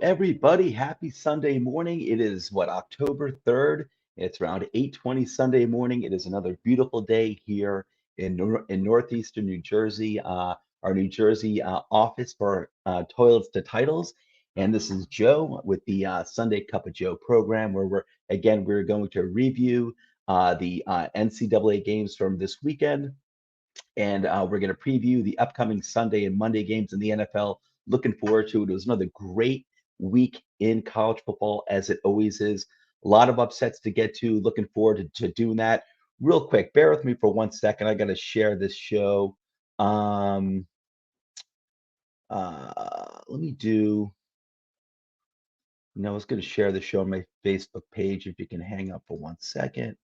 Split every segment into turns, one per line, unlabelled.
everybody? Happy Sunday morning. It is October 3rd. It's around 8:20 Sunday morning. It is another beautiful day here in northeastern New Jersey, our New Jersey office for Toilets to Titles. And this is Joe with the Sunday Cup of Joe program, where we're going to review the NCAA games from this weekend, and we're going to preview the upcoming Sunday and Monday games in the NFL. Looking forward to it. It was another great week in college football, as it always is. A lot of upsets to get to. Looking forward to doing that. Real quick, bear with me for 1 second. I got to share this show. Um, Let me do. No, I was going to share the show on my Facebook page. If you can hang up for 1 second.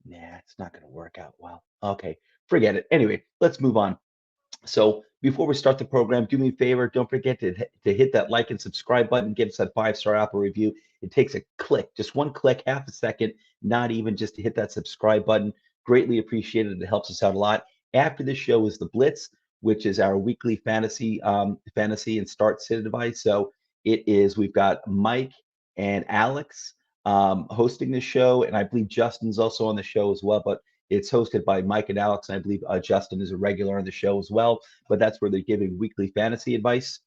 Nah, it's not going to work out well. Okay, forget it. Anyway, let's move on. So before we start the program, do me a favor. Don't forget to hit that like and subscribe button. Give us that 5-star Apple review. It takes a click, just one click, half a second, not even just to hit that subscribe button. Greatly appreciated. It helps us out a lot. After this show is the Blitz, which is our weekly fantasy and start sit advice. So we've got Mike and Alex hosting the show, and I believe Justin's also on the show as well. But it's hosted by Mike and Alex, and I believe Justin is a regular on the show as well. But that's where they're giving weekly fantasy advice,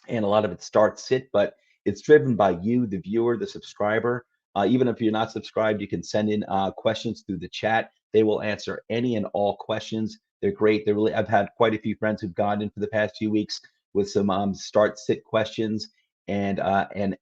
and a lot of it starts sit, but it's driven by you, the viewer, the subscriber. Even if you're not subscribed, you can send in questions through the chat. They will answer any and all questions. They're great. I've had quite a few friends who've gone in for the past few weeks with some start sit questions, and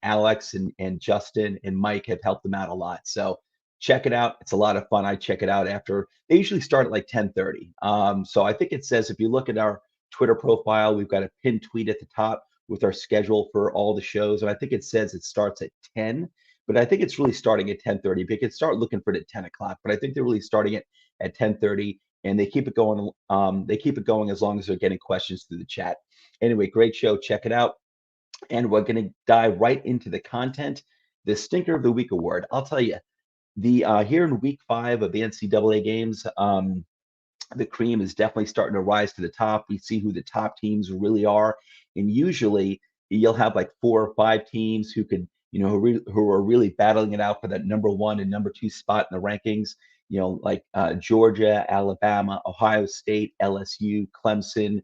Alex and Justin and Mike have helped them out a lot. So check it out. It's a lot of fun. I check it out after they usually start at like 10:30. So I think it says, if you look at our Twitter profile, we've got a pinned tweet at the top with our schedule for all the shows. And I think it says it starts at 10, but I think it's really starting at 10:30. But you can start looking for it at 10 o'clock. But I think they're really starting it at 10:30, and they keep it going. They keep it going as long as they're getting questions through the chat. Anyway, great show. Check it out. And we're going to dive right into the content. The Stinker of the Week award. I'll tell you, the here in week 5 of the NCAA games, the cream is definitely starting to rise to the top. We see who the top teams really are, and usually you'll have like 4 or 5 teams who could, who are really battling it out for that number 1 and number 2 spot in the rankings. Like Georgia, Alabama, Ohio State, LSU, Clemson.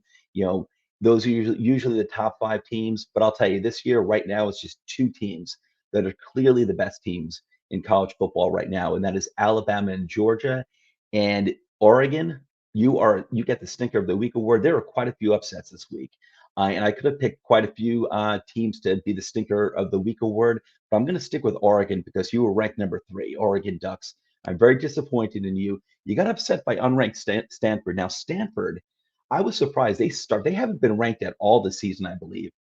Those are usually the top 5 teams. But I'll tell you, this year right now it's just 2 teams that are clearly the best teams in college football right now, and that is Alabama and Georgia. And Oregon, you get the Stinker of the Week award. There are quite a few upsets this week, and I could have picked quite a few teams to be the Stinker of the Week award, but I'm going to stick with Oregon because you were ranked number 3, Oregon Ducks. I'm very disappointed in you. You got upset by unranked Stanford. Now Stanford, I was surprised. They haven't been ranked at all this season, I believe.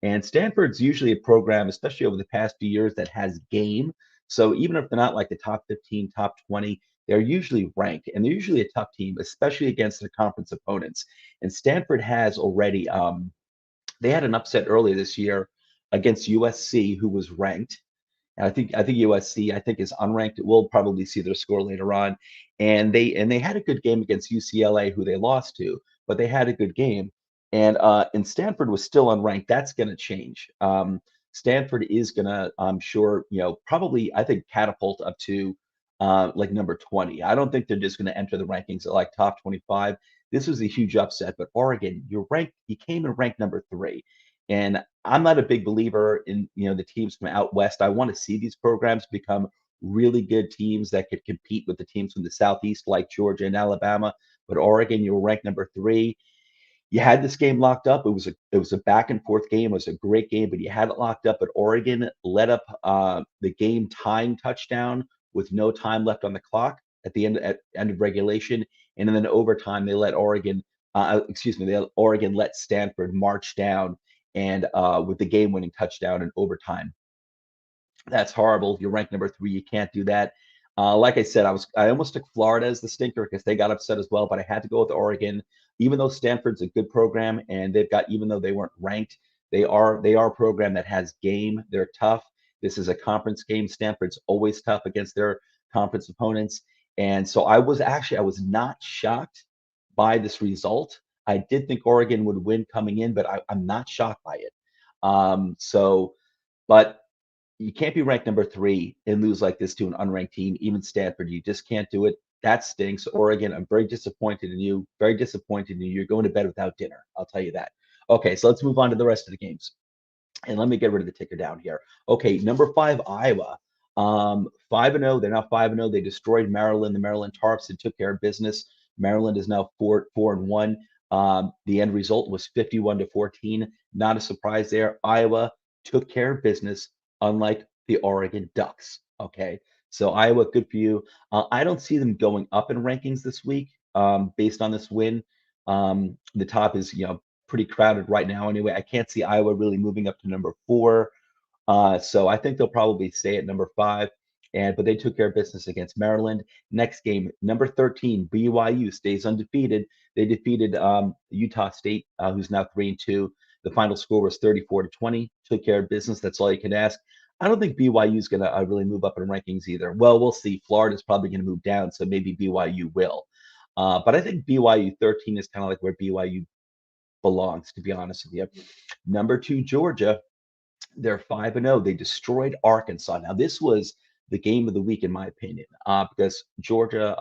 And Stanford's usually a program, especially over the past few years, that has game. So even if they're not like the top 15, top 20, they're usually ranked, and they're usually a tough team, especially against their conference opponents. And Stanford has already, they had an upset earlier this year against USC, who was ranked. And I think USC, I think, is unranked. We'll probably see their score later on. And they had a good game against UCLA, who they lost to, but they had a good game. And Stanford was still unranked. That's going to change. Stanford is going to, I'm sure, probably, I think, catapult up to like number 20. I don't think they're just going to enter the rankings at like top 25. This was a huge upset, but Oregon, you came in ranked number 3. And I'm not a big believer in, the teams from out west. I want to see these programs become really good teams that could compete with the teams from the Southeast, like Georgia and Alabama. But Oregon, you were ranked number 3. You had this game locked up. It was a back and forth game. It was a great game, but you had it locked up. But Oregon let up the game tying touchdown with no time left on the clock at the end of regulation, and then in overtime they let Oregon let Stanford march down and with the game-winning touchdown in overtime. That's horrible. You're ranked number 3. You can't do that. Like I said, I almost took Florida as the stinker because they got upset as well, but I had to go with Oregon. Even though Stanford's a good program, and even though they weren't ranked, they are a program that has game. They're tough. This is a conference game. Stanford's always tough against their conference opponents. And so I was not shocked by this result. I did think Oregon would win coming in, but I'm not shocked by it. So But you can't be ranked number 3 and lose like this to an unranked team, even Stanford. You just can't do it. That stinks. Oregon, I'm very disappointed in you. Very disappointed in you. You're going to bed without dinner. I'll tell you that. Okay, so let's move on to the rest of the games. And let me get rid of the ticker down here. Okay, number 5, Iowa. 5-0. They're now 5-0. They destroyed Maryland. The Maryland Tarps and took care of business. Maryland is now 4-1. The end result was 51-14. Not a surprise there. Iowa took care of business, unlike the Oregon Ducks. Okay, so Iowa, good for you. I don't see them going up in rankings this week based on this win. The top is, pretty crowded right now anyway. I can't see Iowa really moving up to number 4. So I think they'll probably stay at number 5. But they took care of business against Maryland. Next game, number 13, BYU stays undefeated. They defeated Utah State, who's now 3-2. The final score was 34-20. Took care of business. That's all you can ask. I don't think BYU is going to really move up in rankings either. Well, we'll see. Florida's probably going to move down, so maybe BYU will. But I think BYU 13 is kind of like where BYU belongs, to be honest with you. Number 2, Georgia. They're 5-0. They destroyed Arkansas. Now, this was the game of the week, in my opinion, because Georgia,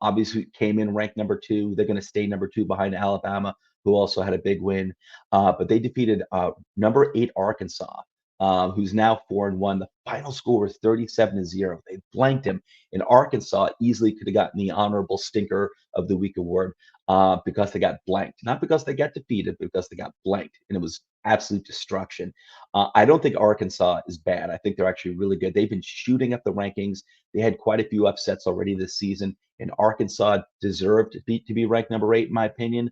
obviously came in ranked number 2. They're going to stay number 2 behind Alabama, who also had a big win. But they defeated number 8 Arkansas, who's now 4-1. The final score was 37-0. They blanked him, and Arkansas easily could have gotten the honorable stinker of the week award because they got blanked, not because they got defeated, but because they got blanked, and it was absolute destruction. I don't think Arkansas is bad. I think they're actually really good. They've been shooting up the rankings. They had quite a few upsets already this season, and Arkansas deserved to be ranked number 8, in my opinion.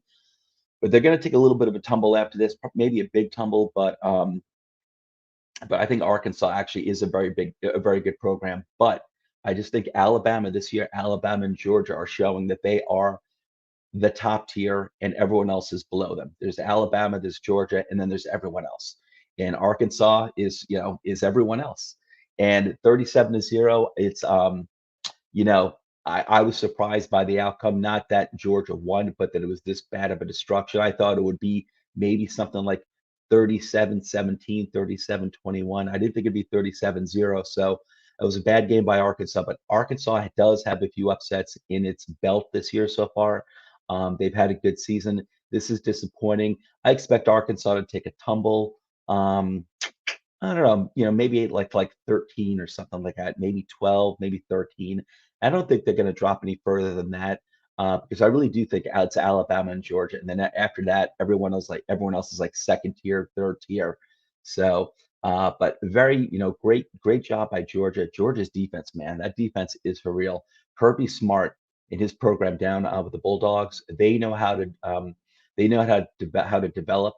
But they're going to take a little bit of a tumble after this, maybe a big tumble, but I think Arkansas actually is a very good program. But I just think Alabama this year, Alabama and Georgia are showing that they are the top tier and everyone else is below them. There's Alabama, there's Georgia, and then there's everyone else. And Arkansas is everyone else. And 37-0, it's you know, I was surprised by the outcome. Not that Georgia won, but that it was this bad of a destruction. I thought it would be maybe something like 37-17, 37-21. I didn't think it'd be 37-0. So it was a bad game by Arkansas, but Arkansas does have a few upsets in its belt this year so far. They've had a good season. This is disappointing. I expect Arkansas to take a tumble. I don't know, maybe like 13 or something like that, maybe 12, maybe 13. I don't think they're going to drop any further than that because I really do think it's Alabama and Georgia, and then after that, everyone else is like second tier, third tier. So, but very, great job by Georgia. Georgia's defense, man, that defense is for real. Kirby Smart and his program down with the Bulldogs, they know how to develop.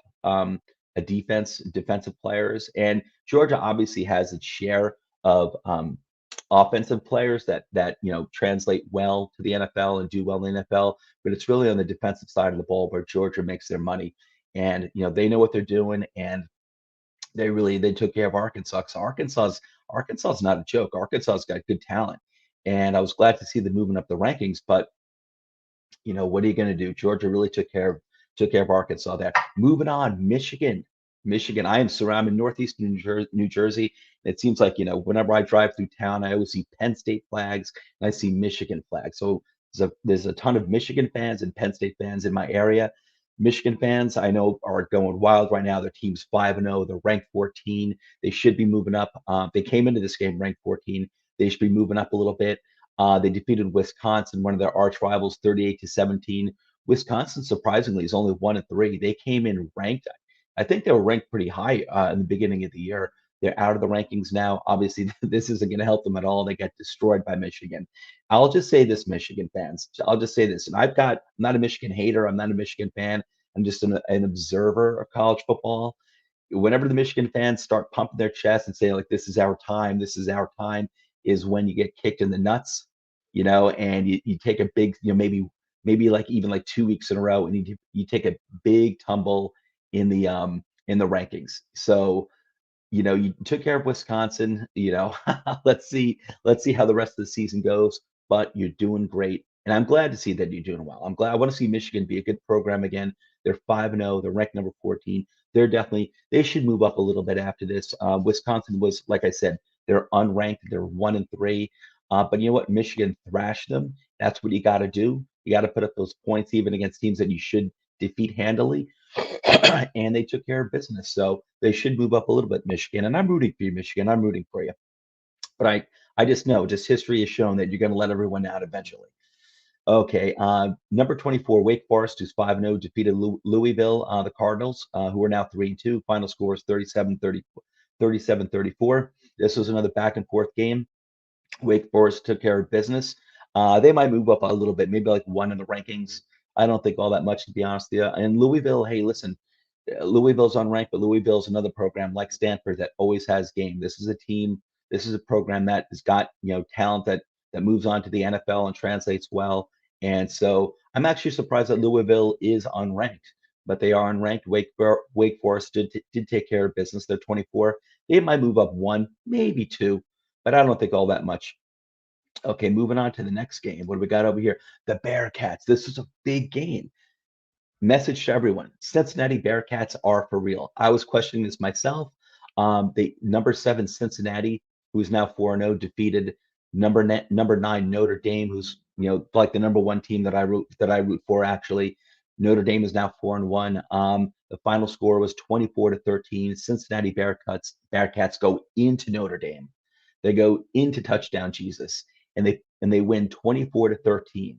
Defensive players. And Georgia obviously has its share of offensive players that translate well to the NFL and do well in the NFL, but it's really on the defensive side of the ball where Georgia makes their money. And they know what they're doing, and they took care of Arkansas. 'Cause Arkansas's not a joke. Arkansas's got good talent, and I was glad to see them moving up the rankings. But what are you going to do? Georgia really took care of Arkansas there. Moving on, Michigan. Michigan. I am surrounded northeastern New Jersey. And it seems like, whenever I drive through town, I always see Penn State flags and I see Michigan flags. So there's a ton of Michigan fans and Penn State fans in my area. Michigan fans, I know, are going wild right now. Their team's 5-0. They're ranked 14. They should be moving up. They came into this game ranked 14. They should be moving up a little bit. They defeated Wisconsin, one of their arch rivals, 38-17. Wisconsin, surprisingly, is only 1-3. They came in ranked. I think they were ranked pretty high in the beginning of the year. They're out of the rankings now. Obviously, this isn't going to help them at all. They get destroyed by Michigan. I'll just say this, Michigan fans. I'll just say this. And I'm not a Michigan hater. I'm not a Michigan fan. I'm just an observer of college football. Whenever the Michigan fans start pumping their chest and say, like, this is our time, is when you get kicked in the nuts, and you take a big, maybe like even like 2 weeks in a row, and you take a big tumble in the rankings. So you took care of Wisconsin. Let's see how the rest of the season goes. But you're doing great, and I'm glad to see that you're doing well. I want to see Michigan be a good program again. They're 5-0. They're ranked number 14. they should move up a little bit after this. Wisconsin was, like I said, they're unranked. They're 1-3. But you know what? Michigan thrashed them. That's what you got to do. You got to put up those points even against teams that you should defeat handily. And they took care of business. So they should move up a little bit, Michigan. And I'm rooting for you, Michigan. I'm rooting for you. But I just know, just history has shown that you're going to let everyone down eventually. Okay, number 24, Wake Forest, who's 5-0, defeated Louisville, the Cardinals, who are now 3-2. Final score is 37-34. This was another back and forth game. Wake Forest took care of business. They might move up a little bit, maybe like one in the rankings. I don't think all that much, to be honest with you. And Louisville, hey, listen, Louisville's unranked, but Louisville's another program like Stanford that always has game. This is a team, this is a program that has got, talent that moves on to the NFL and translates well. And so I'm actually surprised that Louisville is unranked, but they are unranked. Wake Forest did take care of business. They're 24. They might move up one, maybe two, but I don't think all that much. Okay, moving on to the next game. What do we got over here? The Bearcats. This is a big game. Message to everyone: Cincinnati Bearcats are for real. I was questioning this myself. The number 7 Cincinnati, who's now 4-0, defeated number 9 Notre Dame, who's like the number 1 team that I root for. Actually, Notre Dame is now 4-1. The final score was 24-13. Cincinnati Bearcats go into Notre Dame. They go into touchdown Jesus, and they win 24-13.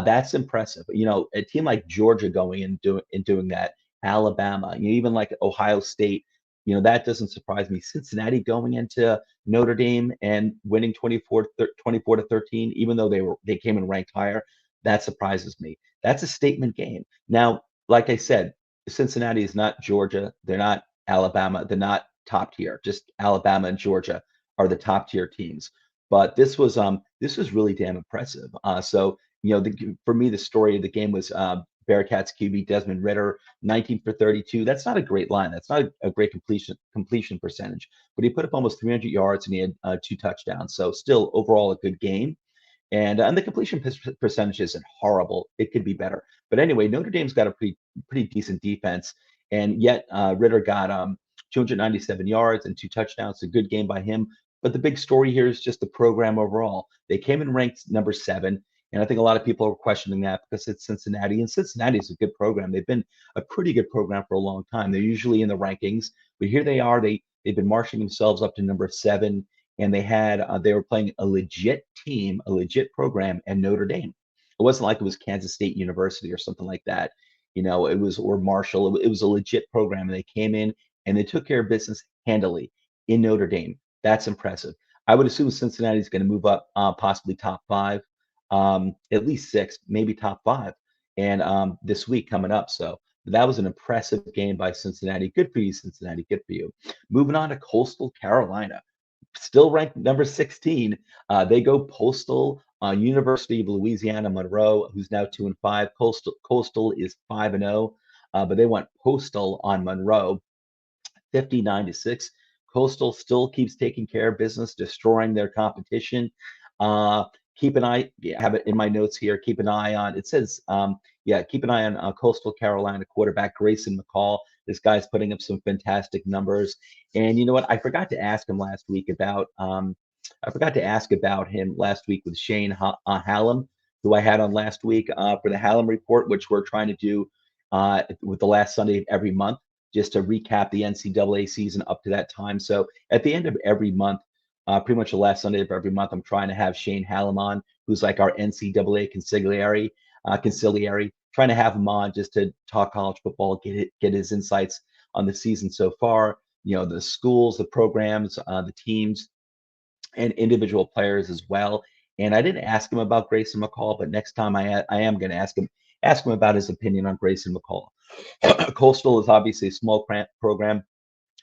That's impressive. A team like Georgia going and doing that, Alabama, even like Ohio State, that doesn't surprise me. Cincinnati going into Notre Dame and winning 24-13, even though they came in ranked higher, that surprises me. That's a statement game. Now, like I said, Cincinnati is not Georgia. They're not Alabama. They're not top tier. Just Alabama and Georgia are the top tier teams. But this was really damn impressive. So for me, the story of the game was Bearcats QB Desmond Ridder, 19 for 32. That's not a great line. That's not a great completion percentage, but he put up almost 300 yards and he had 2 touchdowns. So still overall a good game. And the completion percentage isn't horrible. It could be better. But anyway, Notre Dame's got a pretty decent defense, and yet Ridder got 297 yards and 2 touchdowns. A good game by him. But the big story here is just the program overall. They came in ranked number 7, and I think a lot of people are questioning that because it's Cincinnati, and Cincinnati is a good program. They've been a pretty good program for a long time. They're usually in the rankings, but here they are. They've been marching themselves up to number 7, and they were playing a legit team, a legit program, and Notre Dame. It wasn't like it was Kansas State University or something like that. It was, or Marshall. It was a legit program, and they came in and they took care of business handily in Notre Dame. That's impressive. I would assume Cincinnati is going to move up, possibly top 5, at least 6, maybe top 5, and this week coming up. So that was an impressive game by Cincinnati. Good for you, Cincinnati. Good for you. Moving on to Coastal Carolina, still ranked number 16. They go Postal, University of Louisiana Monroe, who's now 2-5. Coastal is 5-0, but they went Postal on Monroe, 59-6. Coastal still keeps taking care of business, destroying their competition. Keep an eye. I have it in my notes here. Keep an eye on. It says, keep an eye on Coastal Carolina quarterback Grayson McCall. This guy's putting up some fantastic numbers. And you know what? I forgot to ask him last week about. I forgot to ask about him last week with Shane Hallam, who I had on last week for the Hallam report, which we're trying to do with the last Sunday of every month, just to recap the NCAA season up to that time. So at the end of every month, pretty much the last Sunday of every month, I'm trying to have Shane Hallam on, who's like our NCAA conciliary, trying to have him on just to talk college football, get his insights on the season so far, the schools, the programs, the teams, and individual players as well. And I didn't ask him about Grayson McCall, but next time I am going to ask him about his opinion on Grayson McCall. Coastal is obviously a small program,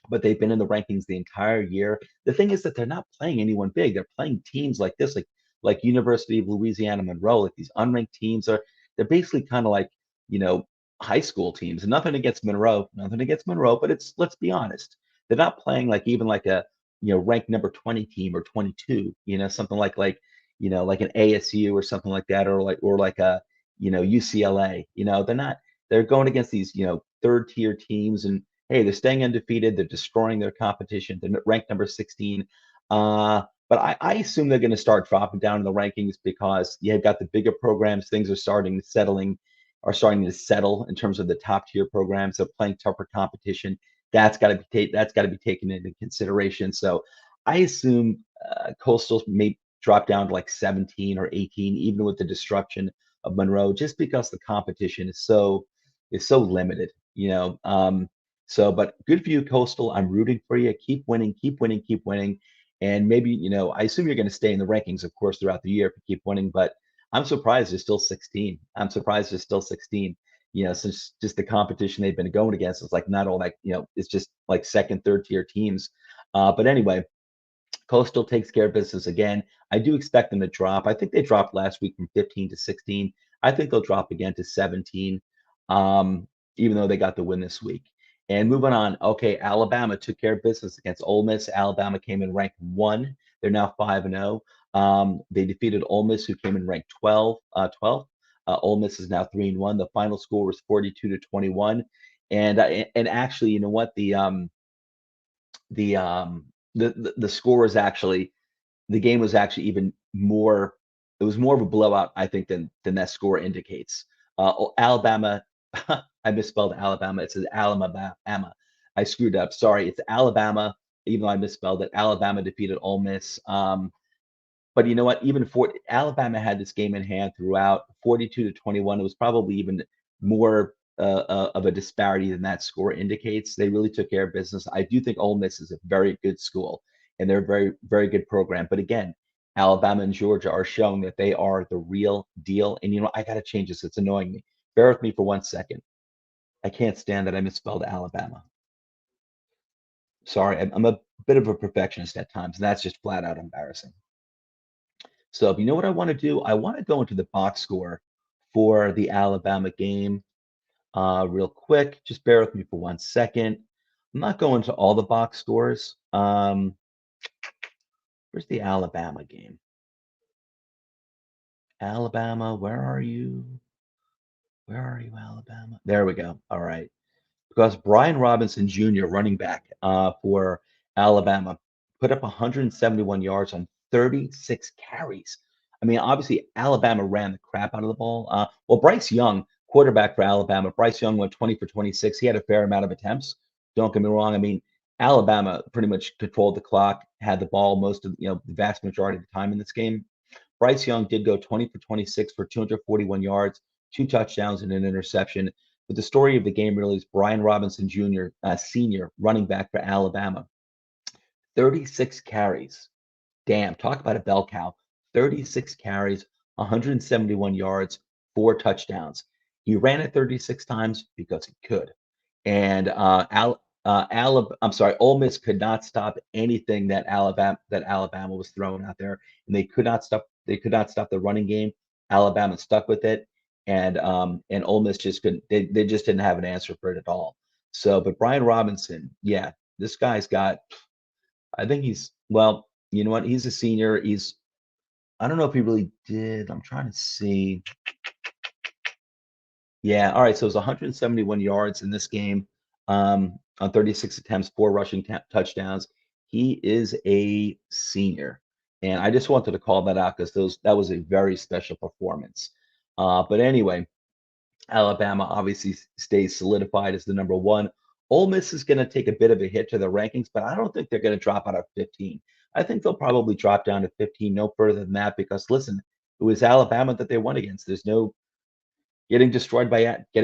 but they've been in the rankings the entire year. The thing is that they're not playing anyone big. They're playing teams like this, like University of Louisiana Monroe, like these unranked teams they're basically kind of like, high school teams. And nothing against Monroe, but let's be honest. They're not playing like even like a, ranked number 20 team or 22, something like like an ASU or something like that, or like a, UCLA. They're going against these, third tier teams, and hey, they're staying undefeated. They're destroying their competition. They're ranked number 16. But I assume they're going to start dropping down in the rankings because you've got the bigger programs. Things are starting to settle in terms of the top tier programs. They're playing tougher competition. That's got to be taken into consideration. So I assume Coastal may drop down to like 17 or 18, even with the destruction of Monroe, just because the competition is so limited. But good for you, Coastal. I'm rooting for you. Keep winning, keep winning, keep winning. And maybe, I assume you're going to stay in the rankings, of course, throughout the year if you keep winning. But I'm surprised they're still 16. I'm surprised they're still 16. Since just the competition they've been going against is like not all that, it's just like second, third tier teams. But anyway, Coastal takes care of business again. I do expect them to drop. I think they dropped last week from 15 to 16. I think they'll drop again to 17, um, even though they got the win this week. And moving on, okay, Alabama took care of business against Ole Miss. Alabama came in ranked 1. They're now 5-0. They defeated Ole Miss, who came in ranked 12. 12. Ole Miss is now 3-1. The final score was 42-21. And actually, you know what? The score was actually the game was actually even more. It was more of a blowout, I think, than that score indicates. Alabama, I misspelled Alabama. It says Alabama. I screwed up. Sorry, it's Alabama. Even though I misspelled it, Alabama defeated Ole Miss. But you know what? Even for Alabama had this game in hand throughout, 42-21. It was probably even more of a disparity than that score indicates. They really took care of business. I do think Ole Miss is a very good school, and they're a very, very good program. But again, Alabama and Georgia are showing that they are the real deal. And I got to change this. It's annoying me. Bear with me for 1 second. I can't stand that I misspelled Alabama. Sorry, I'm a bit of a perfectionist at times, and that's just flat out embarrassing. So, if you know what I want to do, I want to go into the box score for the Alabama game real quick. Just bear with me for 1 second. I'm not going to all the box scores. Where's the Alabama game? Alabama, where are you? Where are you, Alabama? There we go. All right. Because Brian Robinson Jr., running back for Alabama, put up 171 yards on 36 carries. I mean, obviously, Alabama ran the crap out of the ball. Well, Bryce Young, quarterback for Alabama, Bryce Young went 20 for 26. He had a fair amount of attempts. Don't get me wrong. I mean, Alabama pretty much controlled the clock, had the ball most of, the vast majority of the time in this game. Bryce Young did go 20 for 26 for 241 yards, 2 touchdowns, and an interception. But the story of the game really is Brian Robinson Jr., senior running back for Alabama. 36 carries. Damn, talk about a bell cow. 36 carries, 171 yards, 4 touchdowns. He ran it 36 times because he could. And Ole Miss could not stop anything that Alabama was throwing out there, and they could not stop. They could not stop the running game. Alabama stuck with it, and Ole Miss just couldn't. They just didn't have an answer for it at all. So, but Brian Robinson, yeah, this guy's got. I think he's well. You know what? He's a senior. I don't know if he really did. I'm trying to see. Yeah, all right. So it was 171 yards in this game on 36 attempts, 4 rushing touchdowns. He is a senior, and I just wanted to call that out because that was a very special performance. But anyway, Alabama obviously stays solidified as the number one. Ole Miss is going to take a bit of a hit to the rankings, but I don't think they're going to drop out of 15. I think they'll probably drop down to 15, no further than that, because listen, it was Alabama that they won against. There's no getting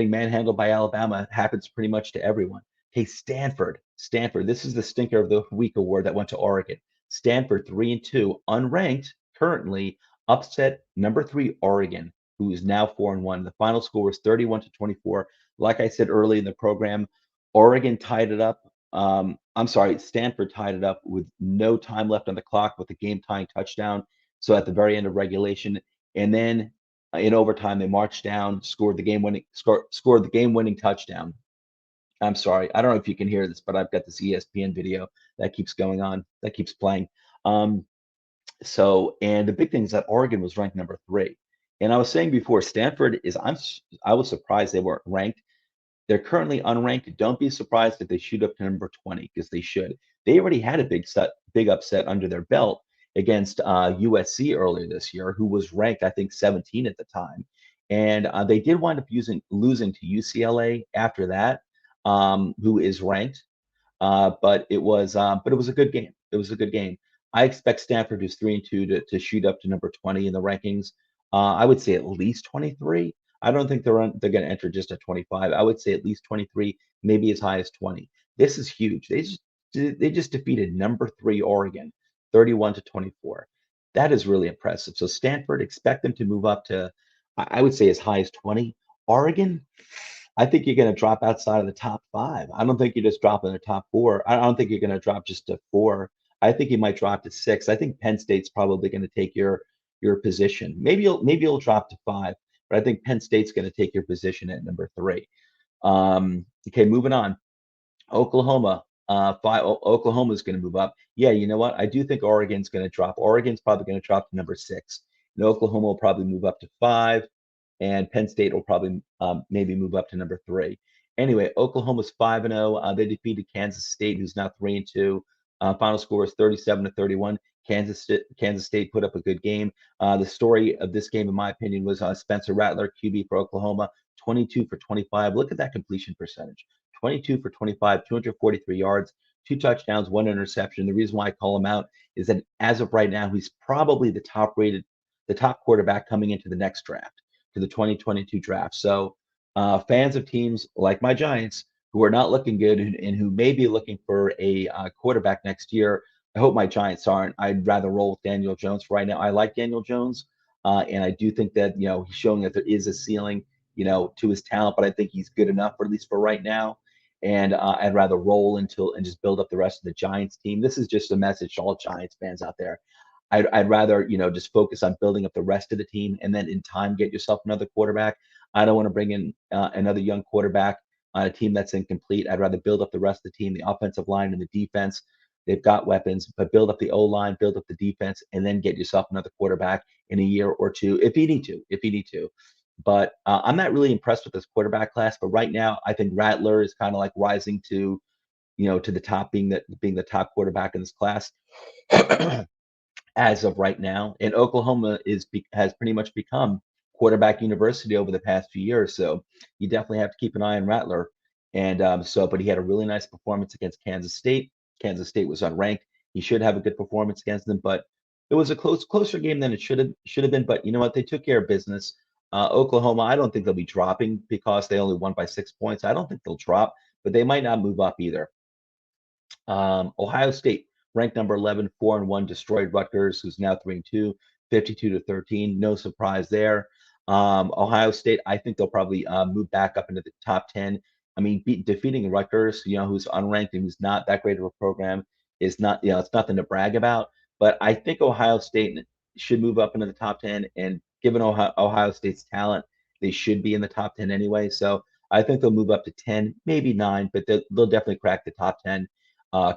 manhandled by Alabama happens pretty much to everyone. Hey, Stanford. This is the stinker of the week award that went to Oregon. Stanford 3-2, unranked currently, upset number 3 Oregon, who is now 4-1. The final score was 31-24. Like I said early in the program, Oregon tied it up. I'm sorry, Stanford tied it up with no time left on the clock with a game tying touchdown. So at the very end of regulation, and then in overtime, they marched down, scored the game winning touchdown. I'm sorry, I don't know if you can hear this, but I've got this ESPN video that keeps going on, that keeps playing. And the big thing is that Oregon was ranked number 3, and I was saying before, Stanford is. I was surprised they weren't ranked. They're currently unranked. Don't be surprised if they shoot up to number 20 because they should. They already had a big upset under their belt against USC earlier this year, who was ranked, I think, 17 at the time. And they did wind up losing to UCLA after that, who is ranked. But it was a good game. It was a good game. I expect Stanford, who's 3-2, to shoot up to number 20 in the rankings. I would say at least 23. I don't think they're going to enter just at 25. I would say at least 23, maybe as high as 20. This is huge. They just defeated number 3 Oregon, 31 to 24. That is really impressive. So Stanford, expect them to move up to, I would say, as high as 20. Oregon, I think you're going to drop outside of the top 5. I don't think you just drop in the top 4. I don't think you're going to drop just to 4. I think you might drop to 6. I think Penn State's probably going to take your position. Maybe you'll drop to 5, but I think Penn State's going to take your position at number 3. Okay, moving on. Oklahoma, Oklahoma's going to move up. Yeah, you know what? I do think Oregon's going to drop. Oregon's probably going to drop to number 6. And Oklahoma will probably move up to 5, and Penn State will probably maybe move up to number 3. Anyway, Oklahoma's 5-0. They defeated Kansas State, who's now 3-2. Final score is 37 to 31. Kansas State put up a good game. The story of this game, in my opinion, was Spencer Rattler, QB for Oklahoma, 22 for 25. Look at that completion percentage. 22 for 25, 243 yards, 2 touchdowns, 1 interception. The reason why I call him out is that as of right now, he's probably the top quarterback coming into the next draft, to the 2022 draft. So fans of teams like my Giants, who are not looking good and who may be looking for a quarterback next year, I hope my Giants aren't. I'd rather roll with Daniel Jones right now. I like Daniel Jones, and I do think that he's showing that there is a ceiling to his talent, but I think he's good enough, for at least for right now. And I'd rather roll and just build up the rest of the Giants team. This is just a message to all Giants fans out there. I'd rather just focus on building up the rest of the team, and then in time get yourself another quarterback. I don't want to bring in another young quarterback on a team that's incomplete. I'd rather build up the rest of the team, the offensive line and the defense. They've got weapons, but build up the O line, build up the defense, and then get yourself another quarterback in a year or two if you need to. If you need to. But I'm not really impressed with this quarterback class. But right now, I think Rattler is kind of like rising to the top, being the top quarterback in this class as of right now. And Oklahoma has pretty much become quarterback university over the past few years. So you definitely have to keep an eye on Rattler. And but he had a really nice performance against Kansas State. Kansas State was unranked. He should have a good performance against them, but it was a closer game than it should have been. But you know what? They took care of business. Oklahoma, I don't think they'll be dropping because they only won by 6 points. I don't think they'll drop, but they might not move up either. Ohio State, ranked number 11, 4-1, destroyed Rutgers, who's now 3-2, 52 to 13. No surprise there. Ohio State, I think they'll probably move back up into the top 10. I mean, defeating Rutgers, who's unranked and who's not that great of a program, is not, it's nothing to brag about. But I think Ohio State should move up into the top 10. And given Ohio State's talent, they should be in the top 10 anyway. So I think they'll move up to 10, maybe 9, but they'll definitely crack the top 10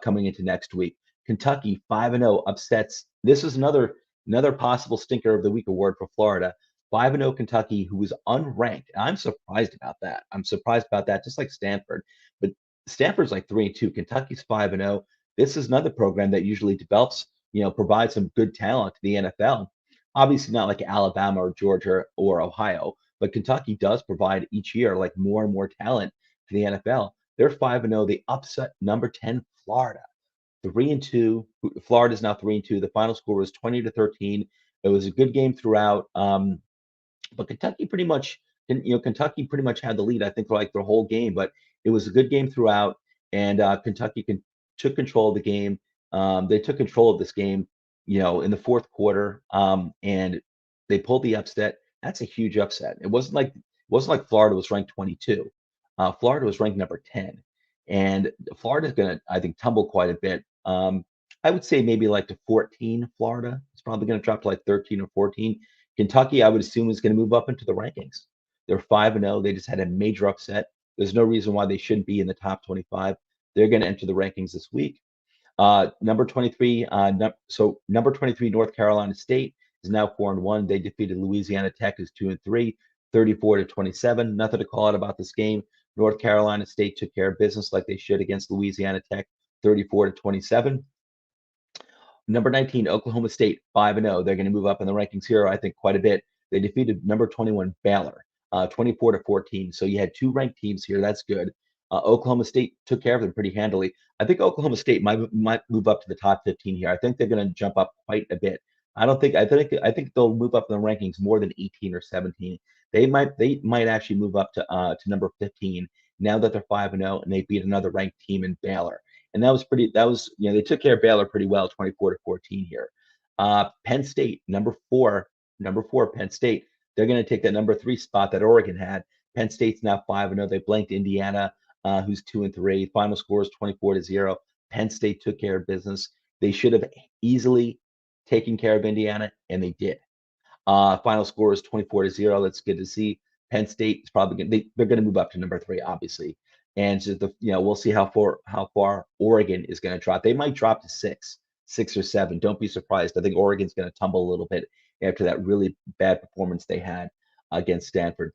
coming into next week. Kentucky 5-0 upsets. This is another possible stinker of the week award for Florida. 5-0 Kentucky, who was unranked. I'm surprised about that. Just like Stanford. But Stanford's like 3-2. Kentucky's 5-0. This is another program that usually develops, provides some good talent to the NFL. Obviously not like Alabama or Georgia or Ohio, but Kentucky does provide each year like more and more talent to the NFL. They're 5-0. They upset number 10 Florida. 3-2. Florida's now 3-2. The final score was 20 to 13. It was a good game throughout. But Kentucky pretty much had the lead, I think, for like their whole game. But it was a good game throughout, and Kentucky took control of the game. They took control of this game, in the fourth quarter, and they pulled the upset. That's a huge upset. It wasn't like Florida was ranked 22. Florida was ranked number 10, and Florida's going to, I think, tumble quite a bit. I would say maybe like to 14. Florida is probably going to drop to like 13 or 14. Kentucky, I would assume, is going to move up into the rankings. They're 5-0. They just had a major upset. There's no reason why they shouldn't be in the top 25. They're going to enter the rankings this week. Number 23, number 23, North Carolina State is now 4-1. They defeated Louisiana Tech, who's 2-3, 34 to 27. Nothing to call out about this game. North Carolina State took care of business like they should against Louisiana Tech, 34-27. Number 19, Oklahoma State, 5-0. They're going to move up in the rankings here, I think, quite a bit. They defeated number 21, Baylor, 24-14. So you had two ranked teams here. That's good. Oklahoma State took care of them pretty handily. I think Oklahoma State might move up to the top 15 here. I think they're going to jump up quite a bit. I think they'll move up in the rankings more than 18 or 17. They might actually move up to number 15 now that they're 5-0 and they beat another ranked team in Baylor. And they took care of Baylor pretty well, 24-14 here. Penn State, number four, Penn State. They're going to take that number 3 spot that Oregon had. Penn State's now 5-0. They blanked Indiana, who's 2-3. Final score is 24-0. Penn State took care of business. They should have easily taken care of Indiana, and they did. Final score is 24-0. That's good to see. Penn State is probably they're going to move up to number 3, obviously, and so we'll see how far Oregon is going to drop. They might drop to 6 or 7. Don't be surprised. I think Oregon's going to tumble a little bit after that really bad performance they had against Stanford.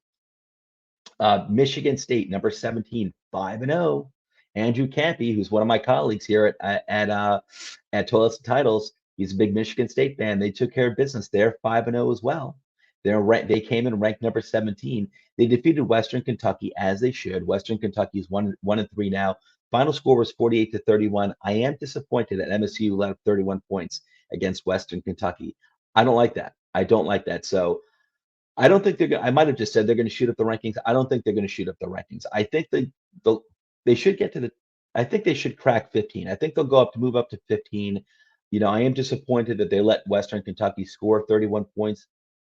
Michigan State, number 17, 5-0. Andrew Campy, who's one of my colleagues here at Toilets and Titles, he's a big Michigan State fan. They took care of business. They're 5-0 as well. They came in ranked number 17. They defeated Western Kentucky as they should. Western Kentucky is 1-3 now. Final score was 48-31. I am disappointed that MSU let up 31 points against Western Kentucky. I don't like that. I don't like that. So I don't think they're going. I might have just said they're going to shoot up the rankings. I don't think they're going to shoot up the rankings. I think they should get to the. I think they should crack 15. I think they'll move up to 15. I am disappointed that they let Western Kentucky score 31 points,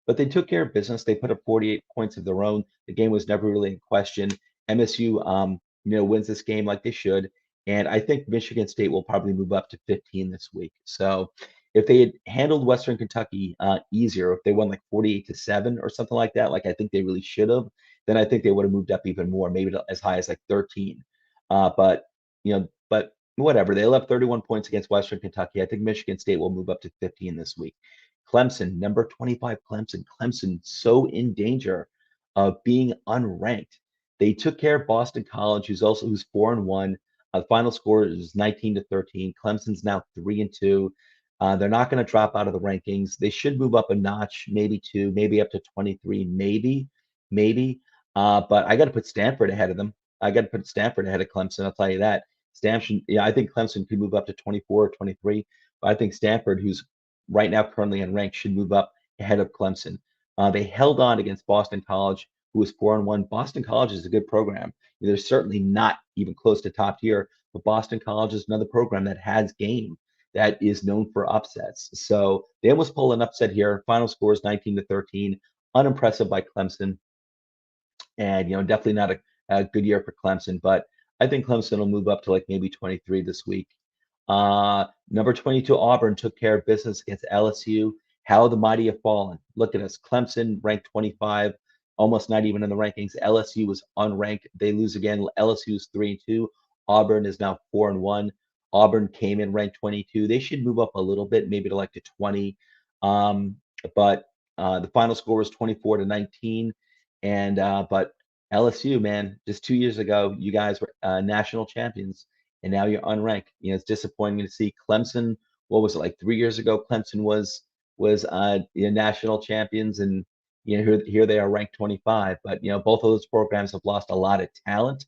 but they took care of business. They put up 48 points of their own. The game was never really in question. MSU, wins this game like they should, and I think Michigan State will probably move up to 15 this week. So if they had handled Western Kentucky easier, if they won like 48-7 or something like that, like I think they really should have, then I think they would have moved up even more, maybe as high as like 13. But whatever. They left 31 points against Western Kentucky. I think Michigan State will move up to 15 this week. Clemson, number 25, Clemson. Clemson so in danger of being unranked. They took care of Boston College, who's 4-1. The final score is 19-13. Clemson's now 3-2. They're not going to drop out of the rankings. They should move up a notch, maybe 2, maybe up to 23, maybe. But I got to put Stanford ahead of them. I got to put Stanford ahead of Clemson. I'll tell you that. I think Clemson could move up to 24 or 23. But I think Stanford, who's right now currently unranked, should move up ahead of Clemson. They held on against Boston College, who was 4-1. Boston College is a good program. They're certainly not even close to top tier, but Boston College is another program that has game, that is known for upsets. So they almost pull an upset here. Final score is 19-13. Unimpressive by Clemson. And, definitely not a good year for Clemson, but I think Clemson will move up to like maybe 23 this week. Number 22, Auburn took care of business against LSU. How the mighty have fallen. Look at us. Clemson ranked 25, almost not even in the rankings. LSU was unranked. They lose again. LSU is 3-2. Auburn is now 4-1. Auburn came in ranked 22. They should move up a little bit, maybe to 20. But the final score was 24-19. But LSU, man, just 2 years ago, you guys were national champions, and now you're unranked. It's disappointing to see Clemson. What was it, like 3 years ago? Clemson was national champions, and here they are ranked 25. But both of those programs have lost a lot of talent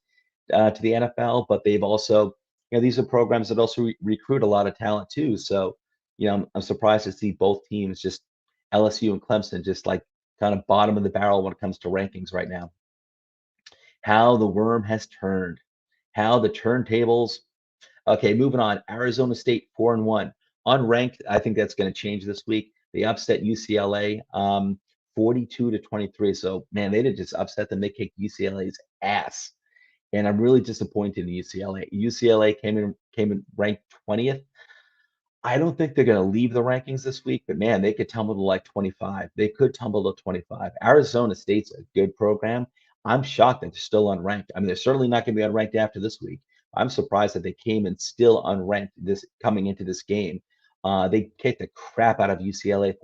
to the NFL, but they've also, these are programs that also recruit a lot of talent too. So, I'm surprised to see both teams, just LSU and Clemson, just like kind of bottom of the barrel when it comes to rankings right now. How the worm has turned, how the turntables. Okay, moving on. Arizona State 4-1, unranked. I think that's going to change this week. They upset UCLA 42-23. So man, they did just upset them. They kicked UCLA's ass, and I'm really disappointed in UCLA. UCLA came in ranked 20th. I don't think they're going to leave the rankings this week, but man, they could tumble to like 25. They could tumble to 25. Arizona State's a good program. I'm shocked that they're still unranked. I mean, they're certainly not going to be unranked after this week. I'm surprised that they came in still unranked coming into this game. They kicked the crap out of UCLA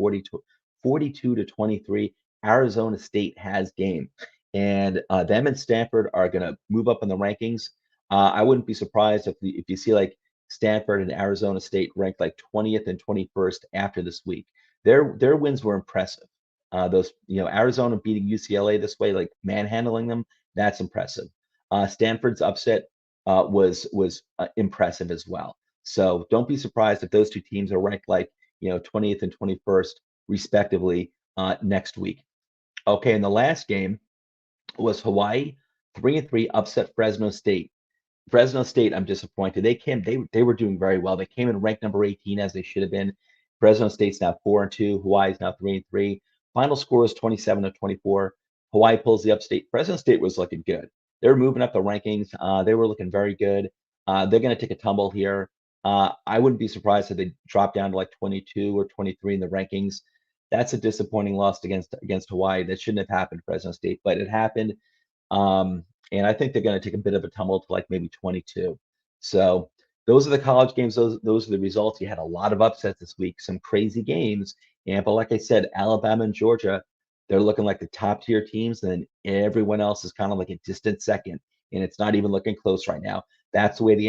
42-23. Arizona State has game. and them and Stanford are going to move up in the rankings. I wouldn't be surprised if you see like Stanford and Arizona State ranked like 20th and 21st after this week. Their wins were impressive. Those Arizona beating UCLA this way, like manhandling them, that's impressive. Stanford's upset was impressive as well. So don't be surprised if those two teams are ranked like 20th and 21st respectively next week. Okay, and the last game was Hawaii 3-3 upset Fresno State. Fresno State, I'm disappointed. They were doing very well. They came in ranked number 18 as they should have been. Fresno State's now 4-2. Hawaii's now 3-3. Final score is 27-24. Hawaii pulls the upstate. Fresno State was looking good. They were moving up the rankings. They were looking very good. They're going to take a tumble here. I wouldn't be surprised if they drop down to like 22 or 23 in the rankings. That's a disappointing loss against Hawaii. That shouldn't have happened, Fresno State, but it happened. And I think they're going to take a bit of a tumble to like maybe 22. So those are the college games. Those are the results. You had a lot of upsets this week, some crazy games. But like I said, Alabama and Georgia, they're looking like the top tier teams, and then everyone else is kind of like a distant second. And it's not even looking close right now. That's the way the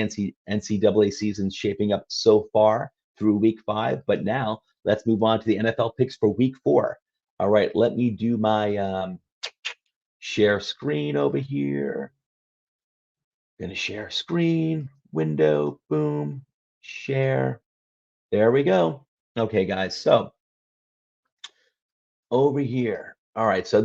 NCAA season's shaping up so far through week 5. But now let's move on to the NFL picks for week 4. All right, let me do my share screen over here. Gonna share screen, window, boom, share. There we go. Okay, guys. So over here. All right. So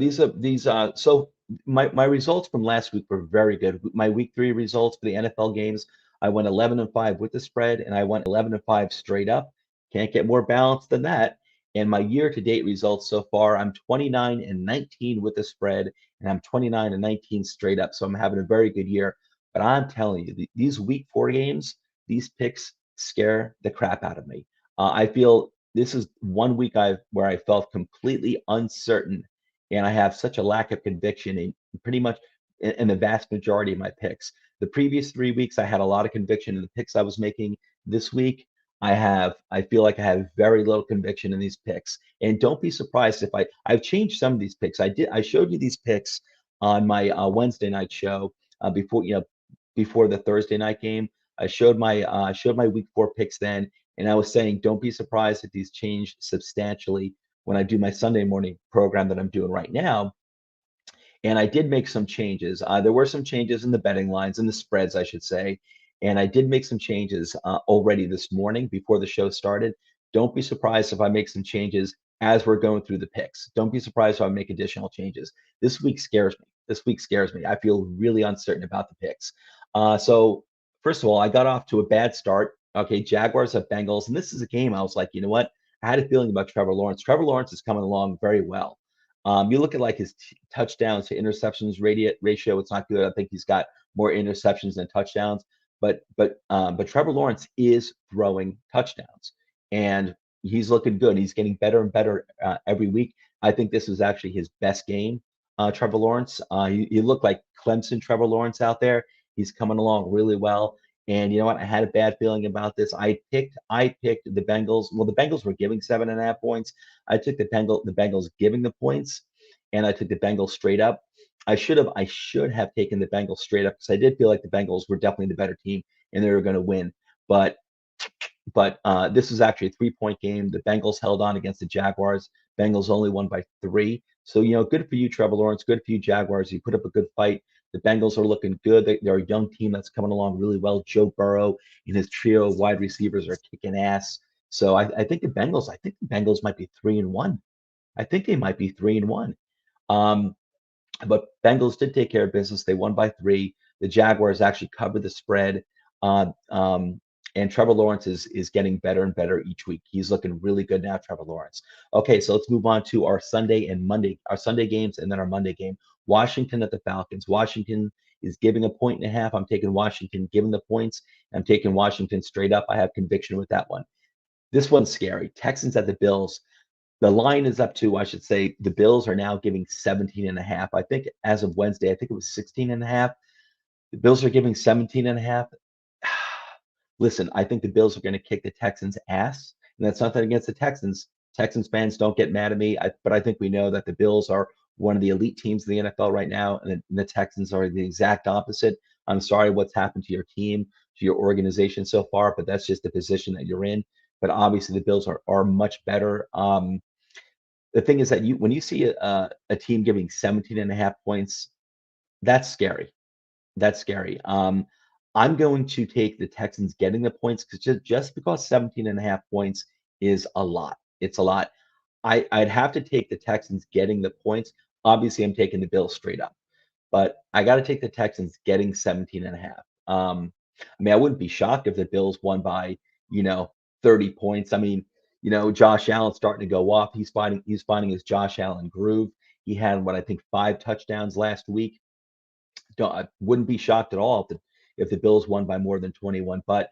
so my results from last week were very good. My week 3 results for the NFL games, I went 11-5 with the spread, and I went 11-5 straight up. Can't get more balanced than that. And my year-to-date results so far, I'm 29-19 with the spread, and I'm 29-19 straight up. So I'm having a very good year. But I'm telling you, these week 4 games, these picks scare the crap out of me. I feel this is one week where I felt completely uncertain, and I have such a lack of conviction in pretty much in the vast majority of my picks. The previous 3 weeks, I had a lot of conviction in the picks I was making. This week, I feel like I have very little conviction in these picks. And don't be surprised if I've changed some of these picks. I showed you these picks on my Wednesday night show before the Thursday night game. I showed my week 4 picks then, and I was saying, don't be surprised if these change substantially when I do my Sunday morning program that I'm doing right now. And I did make some changes. There were some changes in the betting lines and the spreads, I should say. And I did make some changes already this morning before the show started. Don't be surprised if I make some changes as we're going through the picks. Don't be surprised if I make additional changes. This week scares me. This week scares me. I feel really uncertain about the picks. So first of all, I got off to a bad start. Okay, Jaguars at Bengals, and this is a game I was like, you know what? I had a feeling about Trevor Lawrence. Trevor Lawrence is coming along very well. You look at like his touchdowns to interceptions ratio; it's not good. I think he's got more interceptions than touchdowns. But Trevor Lawrence is throwing touchdowns, and he's looking good. He's getting better and better every week. I think this was actually his best game. Trevor Lawrence. He looked like Clemson Trevor Lawrence out there. He's coming along really well. And you know what? I had a bad feeling about this. I picked the Bengals. Well, the Bengals were giving 7.5 points. I took the Bengals giving the points, and I took the Bengals straight up. I should have taken the Bengals straight up because I did feel like the Bengals were definitely the better team and they were going to win. But this was actually a 3-point game. The Bengals held on against the Jaguars. Bengals only won by 3. So good for you, Trevor Lawrence. Good for you, Jaguars. You put up a good fight. The Bengals are looking good. They're a young team that's coming along really well. Joe Burrow and his trio of wide receivers are kicking ass. So I think the Bengals might be 3-1. I think they might be 3-1. But Bengals did take care of business. They won by 3. The Jaguars actually covered the spread. Uh, um, and Trevor Lawrence is getting better and better each week. He's looking really good now, Trevor Lawrence. Okay, so let's move on to our Sunday games, and then our Monday game. Washington at the Falcons. Washington is giving a 1.5. I'm taking Washington, giving the points. I'm taking Washington straight up. I have conviction with that one. This one's scary. Texans at the Bills. The line is up to, I should say, the Bills are now giving 17.5. I think as of Wednesday, I think it was 16.5. The Bills are giving 17.5. Listen, I think the Bills are going to kick the Texans' ass, and that's nothing against the Texans. Texans fans don't get mad at me, but I think we know that the Bills are one of the elite teams in the NFL right now, and the Texans are the exact opposite. I'm sorry what's happened to your team, to your organization so far, but that's just the position that you're in. But obviously, the Bills are much better. The thing is that when you see a team giving 17 and a half points, that's scary. That's scary. I'm going to take the Texans getting the points because just because 17 and a half points is a lot. It's a lot. I'd have to take the Texans getting the points. Obviously, I'm taking the Bills straight up, but I got to take the Texans getting 17 and a half. I mean, I wouldn't be shocked if the Bills won by, you know, 30 points. I mean, Josh Allen's starting to go off. He's finding his Josh Allen groove. He had what I think 5 touchdowns last week. I wouldn't be shocked at all if the Bills won by more than 21. But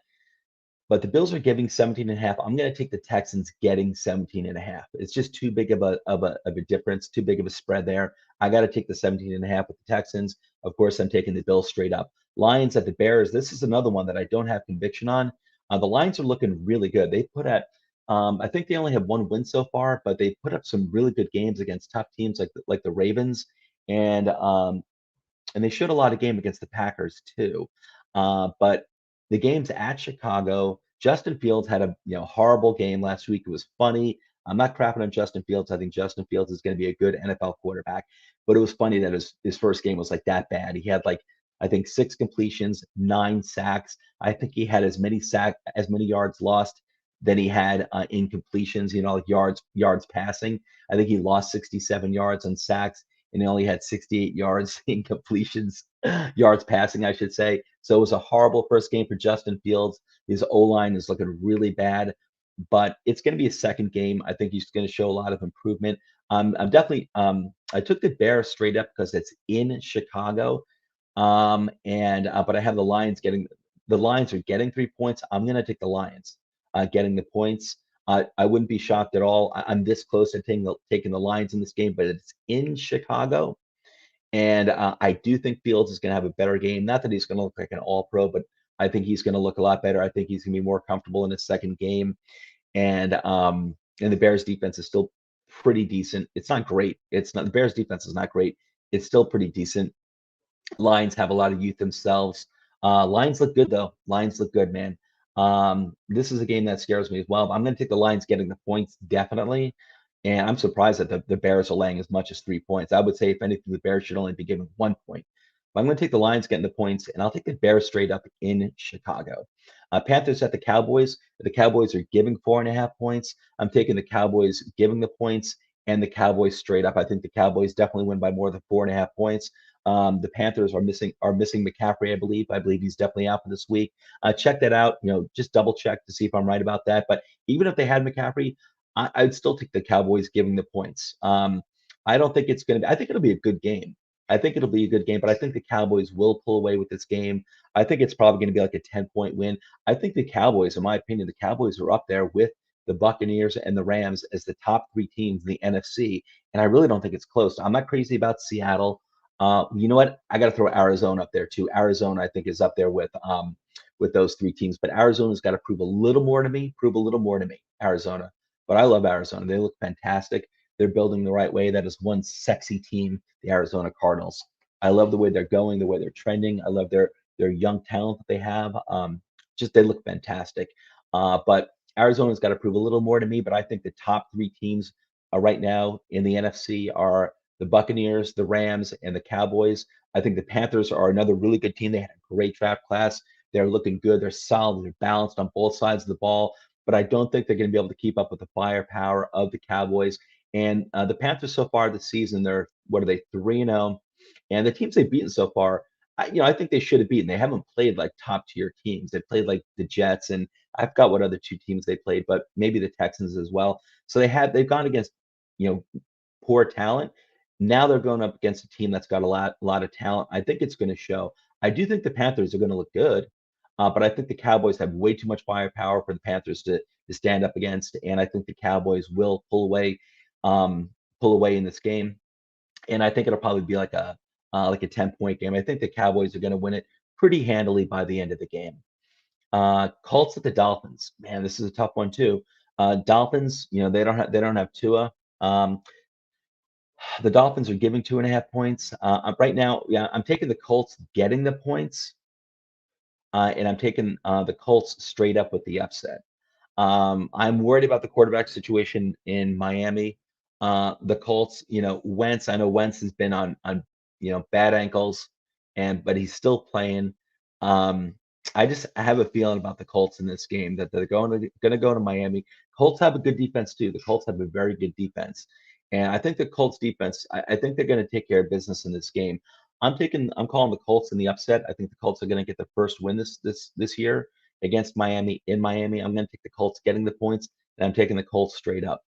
the Bills are giving 17 and a half. I'm going to take the Texans getting 17 and a half. It's just too big of a difference, too big of a spread there. I got to take the 17 and a half with the Texans. Of course, I'm taking the Bills straight up. Lions at the Bears. This is another one that I don't have conviction on. The Lions are looking really good. They put at I think they only have one win so far, but they put up some really good games against tough teams like the Ravens, and they showed a lot of game against the Packers too. But the game's at Chicago. Justin Fields had a horrible game last week. It was funny. I'm not crapping on Justin Fields. I think Justin Fields is going to be a good NFL quarterback. But it was funny that his first game was like that bad. He had like I think 6 completions, 9 sacks. I think he had as many yards lost than he had in completions. Like yards passing. I think he lost 67 yards on sacks and he only had 68 yards in completions, yards passing, I should say. So it was a horrible first game for Justin Fields. His O-line is looking really bad, but it's going to be a second game. I think he's going to show a lot of improvement. I'm definitely, I took the Bears straight up because it's in Chicago. And but I have the Lions are getting 3 points. I'm going to take the Lions getting the points. I wouldn't be shocked at all. I'm this close to taking the Lions in this game, but it's in Chicago. And I do think Fields is going to have a better game. Not that he's going to look like an all-pro, but I think he's going to look a lot better. I think he's going to be more comfortable in his second game. And the Bears defense is still pretty decent. It's not great. It's not the Bears defense is not great. It's still pretty decent. Lions have a lot of youth themselves. Lions look good though. Lions look good, man. This is a game that scares me as well. But I'm going to take the Lions getting the points definitely, and I'm surprised that the Bears are laying as much as 3 points. I would say if anything, the Bears should only be given 1 point. But I'm going to take the Lions getting the points, and I'll take the Bears straight up in Chicago. Panthers at the Cowboys. The Cowboys are giving 4.5 points. I'm taking the Cowboys giving the points and the Cowboys straight up. I think the Cowboys definitely win by more than 4.5 points. The Panthers are missing McCaffrey, I believe. I believe he's definitely out for this week. Check that out. Just double check to see if I'm right about that. But even if they had McCaffrey, I'd still take the Cowboys giving the points. I don't think it's going to be. I think it'll be a good game. I think it'll be a good game, but I think the Cowboys will pull away with this game. I think it's probably going to be like a 10-point win. I think the Cowboys, in my opinion, the Cowboys are up there with the Buccaneers and the Rams as the top 3 teams in the NFC. And I really don't think it's close. I'm not crazy about Seattle. You know what? I got to throw Arizona up there too. Arizona, I think, is up there with those 3 teams. But Arizona's got to prove a little more to me. Prove a little more to me, Arizona. But I love Arizona. They look fantastic. They're building the right way. That is one sexy team, the Arizona Cardinals. I love the way they're going, the way they're trending. I love their young talent that they have. Just they look fantastic. But Arizona's got to prove a little more to me. But I think the top 3 teams right now in the NFC are the Buccaneers, the Rams, and the Cowboys. I think the Panthers are another really good team. They had a great draft class. They're looking good. They're solid. They're balanced on both sides of the ball. But I don't think they're going to be able to keep up with the firepower of the Cowboys. And the Panthers so far this season, they're what are they 3-0? And the teams they've beaten so far, I think they should have beaten. They haven't played like top tier teams. They played like the Jets, and I forgot what other 2 teams they played, but maybe the Texans as well. So they've gone against poor talent. Now they're going up against a team that's got a lot of talent. I think it's going to show. I do think the Panthers are going to look good, but I think the Cowboys have way too much firepower for the Panthers to stand up against, and I think the Cowboys will pull away in this game. And I think it'll probably be like a 10-point game. I think the Cowboys are going to win it pretty handily by the end of the game. Colts at the Dolphins. Man, this is a tough one too. Dolphins, they don't have Tua. Um, The Dolphins are giving 2.5 points. Right now, yeah, I'm taking the Colts getting the points, and I'm taking the Colts straight up with the upset. I'm worried about the quarterback situation in Miami. The Colts, Wentz. I know Wentz has been on bad ankles, but he's still playing. Um, I have a feeling about the Colts in this game that they're going to go to Miami. Colts have a good defense too. The Colts have a very good defense, and I think the Colts defense. I think they're going to take care of business in this game. I'm calling the Colts in the upset. I think the Colts are going to get the first win this year against Miami in Miami. I'm going to take the Colts getting the points, and I'm taking the Colts straight up.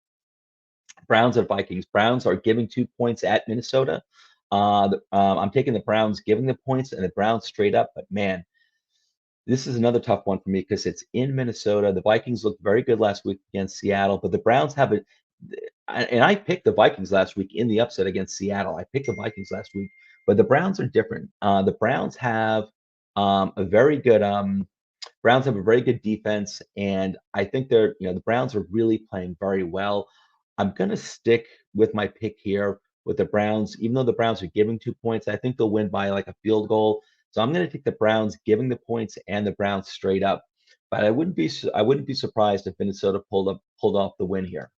Browns at Vikings. Browns are giving 2 points at Minnesota. I'm taking the Browns giving the points and the Browns straight up. But man, this is another tough one for me because it's in Minnesota. The Vikings looked very good last week against Seattle, but the Browns have it. And I picked the Vikings last week in the upset against Seattle. I picked the Vikings last week, but the Browns are different. The Browns have a very good Browns have a very good defense, and I think the Browns are really playing very well. I'm going to stick with my pick here with the Browns, even though the Browns are giving 2 points. I think they'll win by like a field goal. So I'm going to take the Browns giving the points and the Browns straight up. But I wouldn't be surprised if Minnesota pulled off the win here.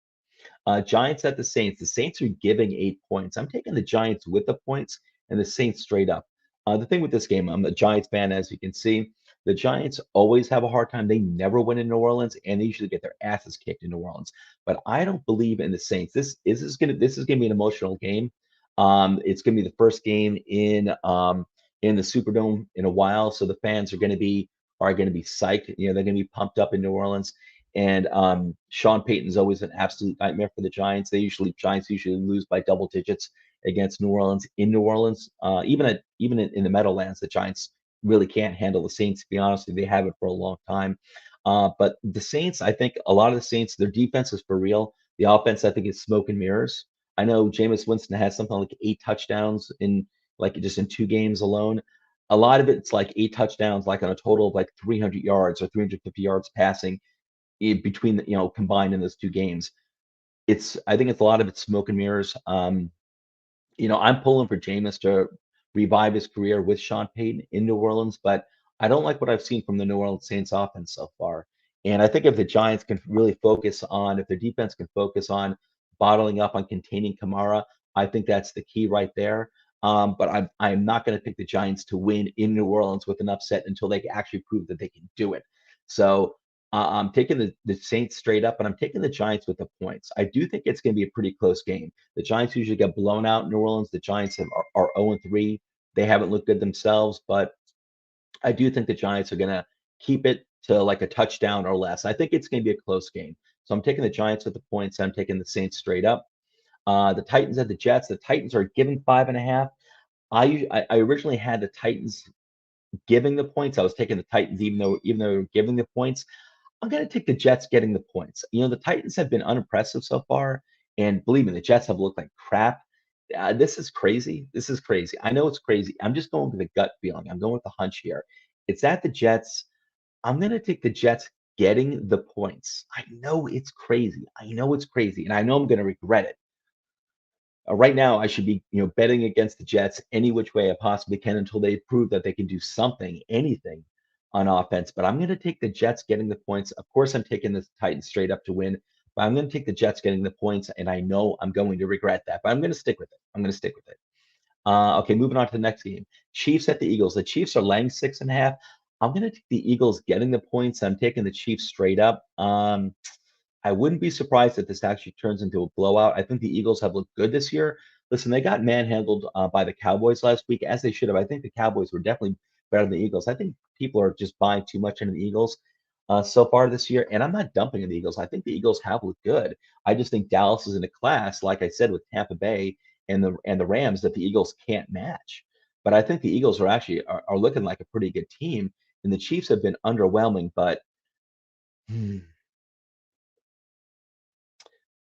Giants at the Saints. The Saints are giving 8 points. I'm taking the Giants with the points and the Saints straight up. The thing with this game, I'm a Giants fan, as you can see. The Giants always have a hard time. They never win in New Orleans, and they usually get their asses kicked in New Orleans. But I don't believe in the Saints. This is gonna be an emotional game. It's gonna be the first game in the Superdome in a while, so the fans are gonna be psyched. They're gonna be pumped up in New Orleans. And Sean Payton's always an absolute nightmare for the Giants usually lose by double digits against New Orleans in New Orleans. Even in the Meadowlands, the Giants really can't handle the Saints. To be honest, they have it for a long time. But the Saints, I think a lot of the Saints, their defense is for real. The offense, I think, is smoke and mirrors. I know Jameis Winston has something like 8 touchdowns in like just in 2 games alone. A lot of it's like 8 touchdowns, like on a total of like 300 yards or 350 yards passing between combined in those 2 games. I think it's a lot of it's smoke and mirrors. I'm pulling for Jameis to revive his career with Sean Payton in New Orleans, but I don't like what I've seen from the New Orleans Saints offense so far. And I think if the Giants can really if their defense can focus on bottling up on containing Kamara, I think that's the key right there. But I'm not going to pick the Giants to win in New Orleans with an upset until they actually prove that they can do it. So I'm taking the Saints straight up, and I'm taking the Giants with the points. I do think it's going to be a pretty close game. The Giants usually get blown out in New Orleans. The Giants are 0-3. They haven't looked good themselves, but I do think the Giants are going to keep it to like a touchdown or less. I think it's going to be a close game. So I'm taking the Giants with the points. I'm taking the Saints straight up. The Titans at the Jets. The Titans are given 5.5. I originally had the Titans giving the points. I was taking the Titans even though they were giving the points. I'm going to take the Jets getting the points. The Titans have been unimpressive so far, and believe me, the Jets have looked like crap. This is crazy. This is crazy. I know it's crazy. I'm just going with the gut feeling. I'm going with the hunch here. It's at the Jets. I'm going to take the Jets getting the points. I know it's crazy. I know it's crazy, and I know I'm going to regret it. Right now, I should be, betting against the Jets any which way I possibly can until they prove that they can do something, anything on offense. But I'm going to take the Jets getting the points. Of course, I'm taking the Titans straight up to win, but I'm going to take the Jets getting the points, and I know I'm going to regret that. But I'm going to stick with it. I'm going to stick with it. Okay, moving on to the next game. Chiefs at the Eagles. The Chiefs are laying 6.5. I'm going to take the Eagles getting the points. I'm taking the Chiefs straight up. I wouldn't be surprised if this actually turns into a blowout. I think the Eagles have looked good this year. Listen, they got manhandled by the Cowboys last week, as they should have. I think the Cowboys were definitely better than the Eagles. I think people are just buying too much into the Eagles so far this year, and I'm not dumping on the Eagles. I think the Eagles have looked good. I just think Dallas is in a class, like I said, with Tampa Bay and the Rams that the Eagles can't match. But I think the Eagles are looking like a pretty good team, and the Chiefs have been underwhelming. But hmm,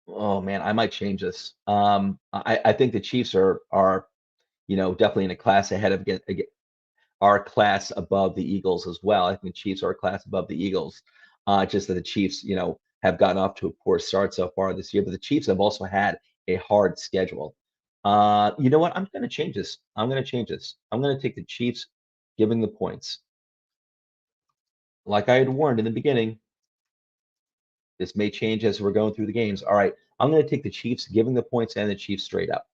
oh man, I might change this. I think the Chiefs are definitely in a class ahead of our class above the Eagles as well. I think the Chiefs are a class above the Eagles. Just that the Chiefs, have gotten off to a poor start so far this year, but the Chiefs have also had a hard schedule. You know what? I'm going to change this. I'm going to change this. I'm going to take the Chiefs giving the points. Like I had warned in the beginning, this may change as we're going through the games. All right, I'm going to take the Chiefs giving the points and the Chiefs straight up.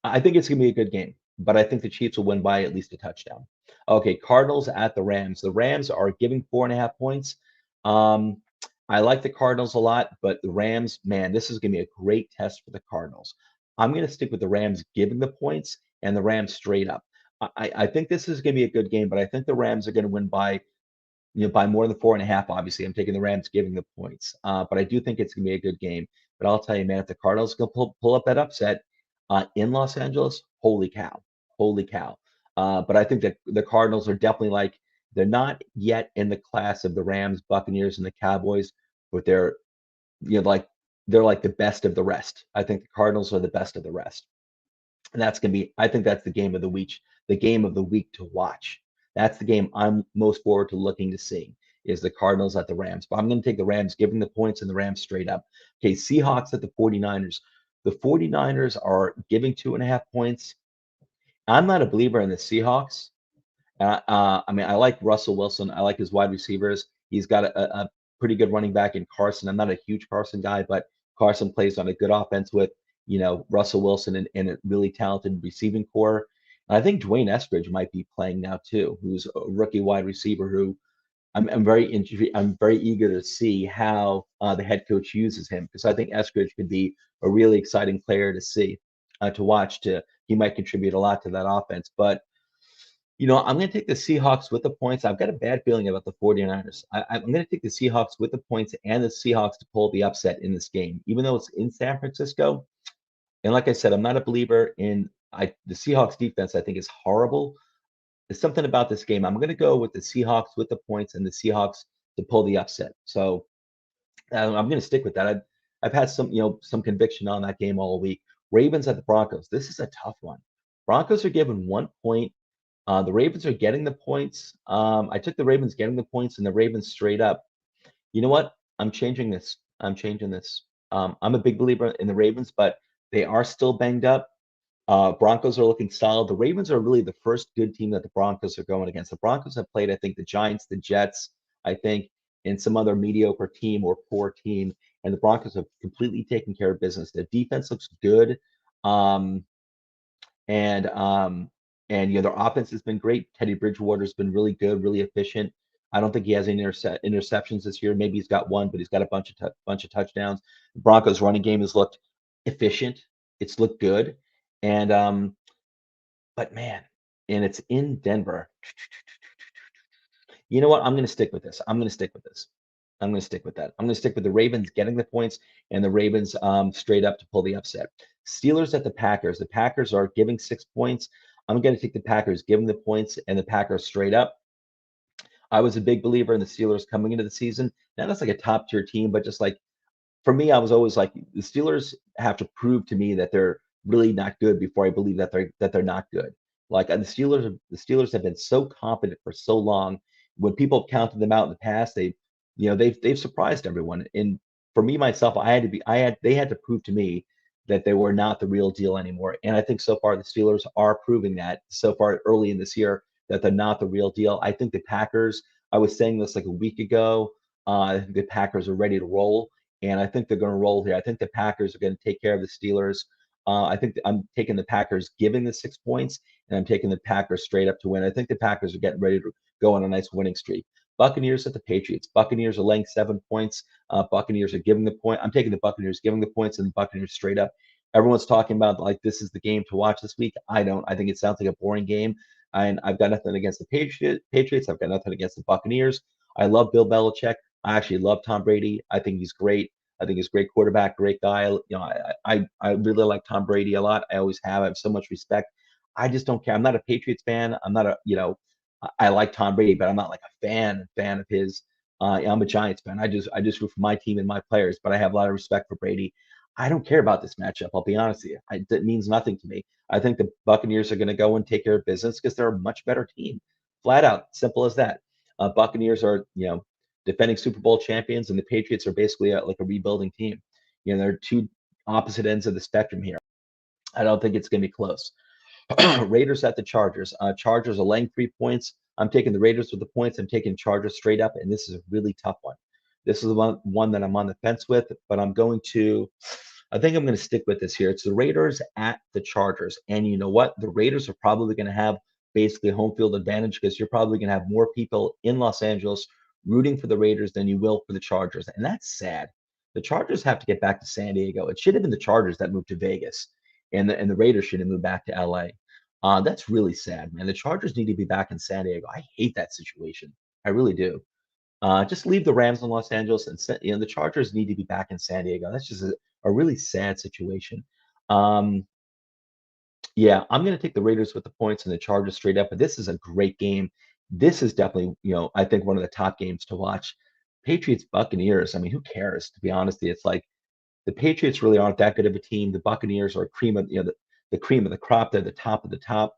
I think it's going to be a good game, but I think the Chiefs will win by at least a touchdown. Okay, Cardinals at the Rams. The Rams are giving 4.5 points. Um, I like the Cardinals a lot, but the Rams, man, this is going to be a great test for the Cardinals. I'm going to stick with the Rams giving the points and the Rams straight up. I think this is going to be a good game, but I think the Rams are going to win by more than 4.5. Obviously, I'm taking the Rams giving the points, but I do think it's going to be a good game. But I'll tell you, man, if the Cardinals can pull up that upset in Los Angeles, holy cow, holy cow. But I think that the Cardinals are definitely like they're not yet in the class of the Rams, Buccaneers, and the Cowboys, but like they're like the best of the rest. I think the Cardinals are the best of the rest. And that's going to be, I think that's the game of the week to watch. That's the game I'm most forward to looking to see is the Cardinals at the Rams. But I'm going to take the Rams giving the points and the Rams straight up. Okay, Seahawks at the 49ers. The 49ers are giving 2.5 points. I'm not a believer in the Seahawks. I mean, I like Russell Wilson. I like his wide receivers. He's got a pretty good running back in Carson. I'm not a huge Carson guy, but Carson plays on a good offense with, Russell Wilson and a really talented receiving core. And I think Dwayne Eskridge might be playing now too, who's a rookie wide receiver who I'm very intrigued. I'm very eager to see how the head coach uses him because I think Eskridge could be a really exciting player to see, to watch. He might contribute a lot to that offense, but I'm going to take the Seahawks with the points. I've got a bad feeling about the 49ers. I'm going to take the Seahawks with the points and the Seahawks to pull the upset in this game, even though it's in San Francisco. And like I said, I'm not a believer in the Seahawks defense. I think is horrible. There's something about this game. I'm going to go with the Seahawks with the points and the Seahawks to pull the upset. So I'm going to stick with that. I've had some conviction on that game all week. Ravens at the Broncos. This is a tough one. Broncos are given 1 point. The Ravens are getting the points. I took the Ravens getting the points and the Ravens straight up. You know what? I'm changing this. I'm changing this. I'm a big believer in the Ravens, but they are still banged up. Broncos are looking solid. The Ravens are really the first good team that the Broncos are going against. The Broncos have played, I think, the Giants, the Jets, I think, and some other mediocre team or poor team, and the Broncos have completely taken care of business. The defense looks good. Um, and their offense has been great. Teddy Bridgewater's been really good, really efficient. I don't think he has any interceptions this year. Maybe he's got one, but he's got a bunch of touchdowns. The Broncos' running game has looked efficient. It's looked good, and but man, and it's in Denver. You know what? I'm going to stick with this. I'm going to stick with this. I'm going to stick with that. I'm going to stick with the Ravens getting the points and the Ravens straight up to pull the upset. Steelers at the Packers. The Packers are giving 6 points. I'm going to take the Packers giving the points and the Packers straight up. I was a big believer in the Steelers coming into the season. Not as like a top tier team, but just like for me, I was always like the Steelers have to prove to me that they're really not good before I believe that they're not good. Like the Steelers have been so competent for so long. When people have counted them out in the past, they've surprised everyone. And for me myself, they had to prove to me that they were not the real deal anymore. And I think so far the Steelers are proving that so far early in this year that they're not the real deal. I think the Packers. I was saying this like a week ago. I think the Packers are ready to roll and I think they're going to roll here. I think the Packers are going to take care of the Steelers. I think I'm taking the Packers giving the 6 points, and I'm taking the Packers straight up to win. I think the Packers are getting ready to go on a nice winning streak. Buccaneers at the Patriots. Buccaneers are laying 7 points. Buccaneers are giving the point. I'm taking the Buccaneers giving the points and the Buccaneers straight up. Everyone's talking about like this is the game to watch this week. I don't. I think it sounds like a boring game. And I've got nothing against the Patriots. I've got nothing against the Buccaneers. I love Bill Belichick. I actually love Tom Brady. I think he's great. I think he's a great quarterback, great guy. I really like Tom Brady a lot. I always have. I have so much respect. I just don't care. I'm not a Patriots fan. I'm not I like Tom Brady, but I'm not like a fan of his. I'm a Giants fan. I just root for my team and my players, but I have a lot of respect for Brady. I don't care about this matchup. I'll be honest with you. It means nothing to me. I think the Buccaneers are going to go and take care of business because they're a much better team. Flat out, simple as that. Buccaneers are, defending Super Bowl champions, and the Patriots are basically like a rebuilding team. They're two opposite ends of the spectrum here. I don't think it's going to be close. Raiders at the Chargers. Chargers are laying 3 points. I'm taking the Raiders with the points. I'm taking Chargers straight up, and this is a really tough one. This is the one that I'm on the fence with, but I think I'm going to stick with this here. It's the Raiders at the Chargers. And you know what? The Raiders are probably going to have basically home field advantage because you're probably going to have more people in Los Angeles rooting for the Raiders than you will for the Chargers. And that's sad. The Chargers have to get back to San Diego. It should have been the Chargers that moved to Vegas, and the Raiders should have moved back to LA. That's really sad, man. The Chargers need to be back in San Diego. I hate that situation. I really do. Just leave the Rams in Los Angeles and the Chargers need to be back in San Diego. That's just a really sad situation. Um, yeah, I'm going to take the Raiders with the points and the Chargers straight up. But this is a great game. This is definitely, I think one of the top games to watch. Patriots Buccaneers. I mean, who cares? To be honest, it's like the Patriots really aren't that good of a team. The Buccaneers are cream of the cream of the crop. They're the top of the top.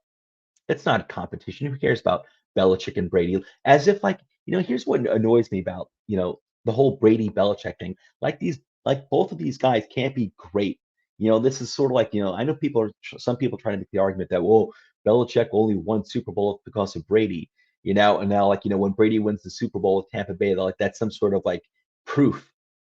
It's not a competition. Who cares about Belichick and Brady? As if like, here's what annoys me about, the whole Brady Belichick thing. Like both of these guys can't be great. This is sort of like, I know some people trying to make the argument that, well, Belichick only won Super Bowl because of Brady, and now like, when Brady wins the Super Bowl with Tampa Bay, they're like, that's some sort of like proof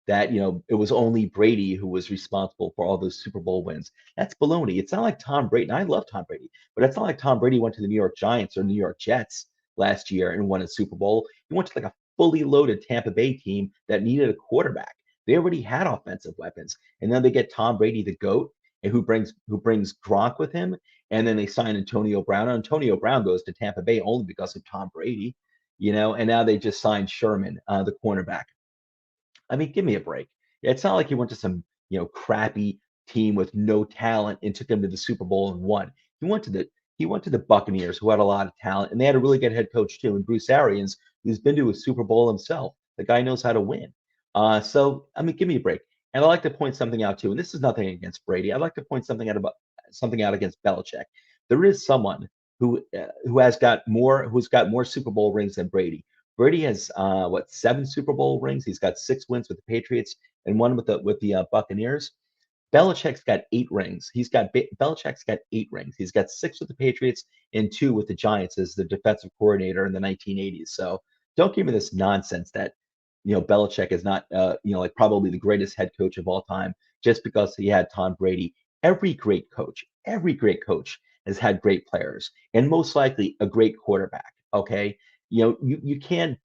that, it was only Brady who was responsible for all those Super Bowl wins. That's baloney. It's not like Tom Brady. And I love Tom Brady, but it's not like Tom Brady went to the New York Giants or New York Jets last year and won a Super Bowl. He went to like a fully loaded Tampa Bay team that needed a quarterback. They already had offensive weapons, and then they get Tom Brady, the GOAT, and who brings Gronk with him, and then they sign Antonio Brown. Antonio Brown goes to Tampa Bay only because of Tom Brady, and now they just signed Sherman, the cornerback. I mean, give me a break. It's not like he went to some, crappy team with no talent and took them to the Super Bowl and won. He went to the he went to the Buccaneers, who had a lot of talent, and they had a really good head coach too, and Bruce Arians, who's been to a Super Bowl himself. The guy knows how to win. So I mean, give me a break. And I like to point something out too, and this is nothing against Brady. I'd like to point something out against Belichick. There is someone who's got more Super Bowl rings than Brady. Brady has 7 Super Bowl rings. He's got 6 wins with the Patriots and one with the Buccaneers. Belichick's got 8 rings. Belichick's got 8 rings. He's got 6 with the Patriots and 2 with the Giants as the defensive coordinator in the 1980s. So don't give me this nonsense that Belichick is not like probably the greatest head coach of all time just because he had Tom Brady. Every great coach has had great players and most likely a great quarterback. Okay, you can't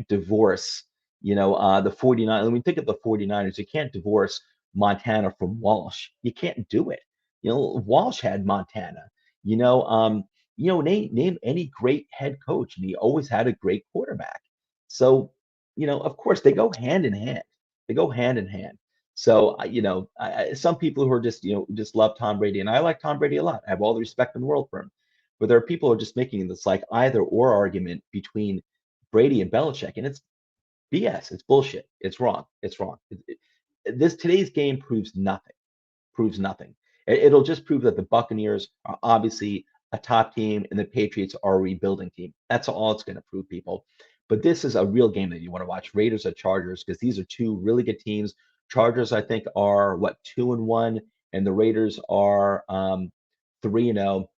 divorce the 49. When we think of the 49ers, you can't divorce Montana from Walsh. You can't do it. Walsh had Montana. You know, um, name any great head coach, and he always had a great quarterback. So, of course, they go hand in hand. They go hand in hand. So, some people who are just love Tom Brady, and I like Tom Brady a lot. I have all the respect in the world for him. But there are people who are just making this like either or argument between Brady and Belichick, and it's BS. It's bullshit. It's wrong. It's wrong. Today's game proves nothing. Proves nothing. It'll just prove that the Buccaneers are obviously a top team and the Patriots are a rebuilding team. That's all it's going to prove, people. But this is a real game that you want to watch. Raiders at Chargers, because these are two really good teams. Chargers, I think, are 2-1, and the Raiders are 3-0.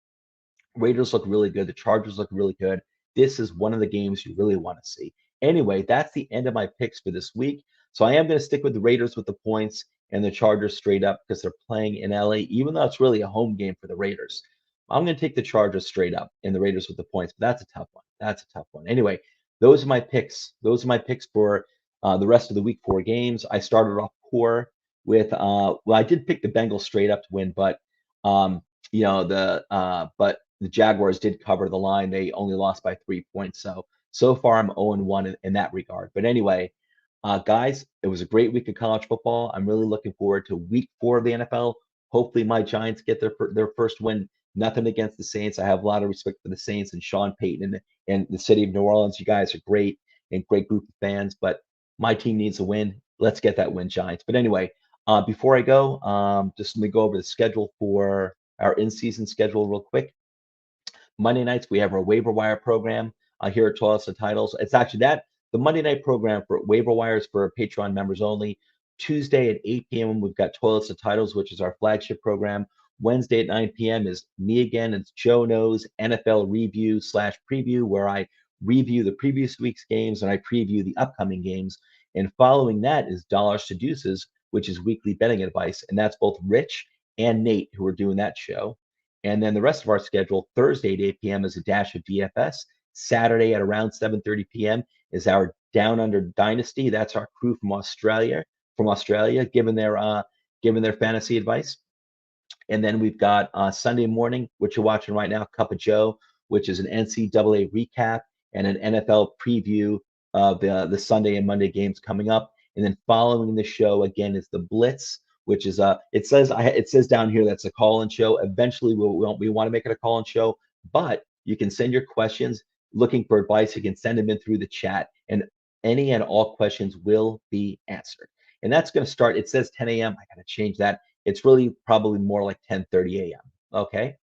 Raiders look really good. The Chargers look really good. This is one of the games you really want to see. Anyway, that's the end of my picks for this week. So I am going to stick with the Raiders with the points and the Chargers straight up because they're playing in LA, even though it's really a home game for the Raiders. I'm going to take the Chargers straight up and the Raiders with the points, but that's a tough one. That's a tough one. Anyway, those are my picks. Those are my picks for the rest of the week 4 games. I started off poor with I did pick the Bengals straight up to win, but but the Jaguars did cover the line. They only lost by 3 points. So far I'm 0-1 in that regard. But anyway, guys, it was a great week of college football. I'm really looking forward to week 4 of the NFL. Hopefully my Giants get their first win. Nothing against the Saints. I have a lot of respect for the Saints and Sean Payton and the city of New Orleans. You guys are great and great group of fans, but my team needs a win. Let's get that win, Giants. But anyway, before I go, just let me go over the schedule for our in-season schedule real quick. Monday nights, we have our waiver wire program here at Toilets and Titles. It's actually the Monday night program for waiver wires for Patreon members only. Tuesday at 8 p.m., we've got Toilets and Titles, which is our flagship program. Wednesday at 9 p.m. is me again. It's Joe Knows NFL Review / Preview, where I review the previous week's games and I preview the upcoming games. And following that is Dollars to Deuces, which is weekly betting advice. And that's both Rich and Nate who are doing that show. And then the rest of our schedule, Thursday at 8 p.m. is a dash of DFS. Saturday at around 7:30 p.m. is our Down Under Dynasty. That's our crew from Australia, giving their fantasy advice. And then we've got Sunday morning, which you're watching right now, Cup of Joe, which is an NCAA recap and an NFL preview of the Sunday and Monday games coming up. And then following the show again is the Blitz, which is it says down here that's a call-in show. Eventually we want to make it a call-in show, but you can send your questions looking for advice. You can send them in through the chat, and any and all questions will be answered. And that's going to start. It says 10 a.m. I got to change that. It's really probably more like 10:30 a.m. Okay.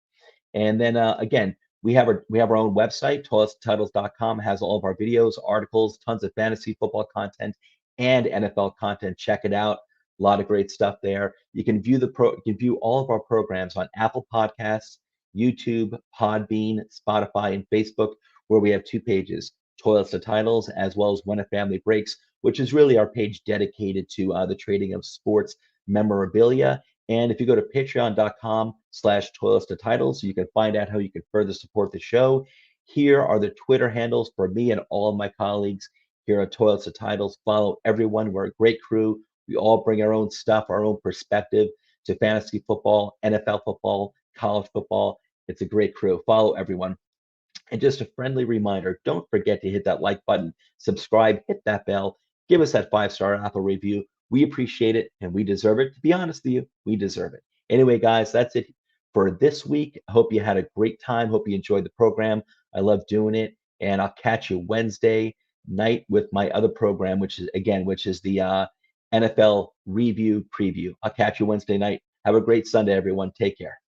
And then again, we have our own website, toiletstitles.com, has all of our videos, articles, tons of fantasy football content and NFL content. Check it out. A lot of great stuff there. You can view all of our programs on Apple Podcasts, YouTube, Podbean, Spotify, and Facebook, where we have 2 pages, Toilets to Titles, as well as When a Family Breaks, which is really our page dedicated to the trading of sports memorabilia. And if you go to patreon.com/toilets to titles, you can find out how you can further support the show. Here are the Twitter handles for me and all of my colleagues here at Toilets to Titles. Follow everyone. We're a great crew. We all bring our own stuff, our own perspective to fantasy football, NFL football, college football. It's a great crew. Follow everyone. And just a friendly reminder, don't forget to hit that like button, subscribe, hit that bell, give us that 5-star Apple review. We appreciate it and we deserve it. To be honest with you, we deserve it. Anyway, guys, that's it for this week. I hope you had a great time. Hope you enjoyed the program. I love doing it. And I'll catch you Wednesday night with my other program, which is the NFL Review Preview. I'll catch you Wednesday night. Have a great Sunday, everyone. Take care.